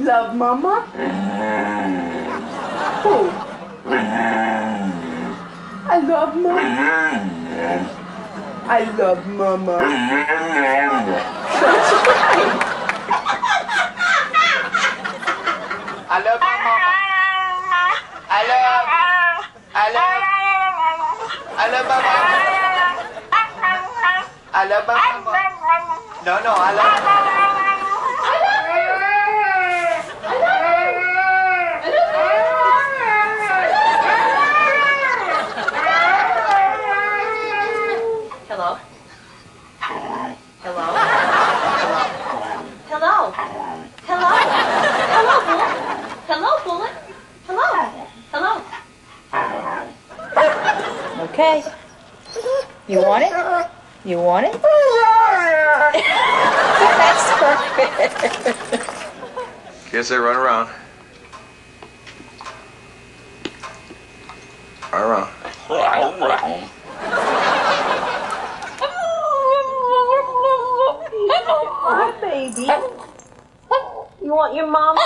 love Mama? Who? I love Mama. I love Mama. That's right. I love my mama. I love my mama. I love my mama. No, I love my mama. Hello? Hello? Hello? Hello? Hello, Bullet? Hello, Bullet? Hello? Hello? Okay. You want it? You want it? That's perfect. Guess they run around. Run around. Hi, baby. You want your mama?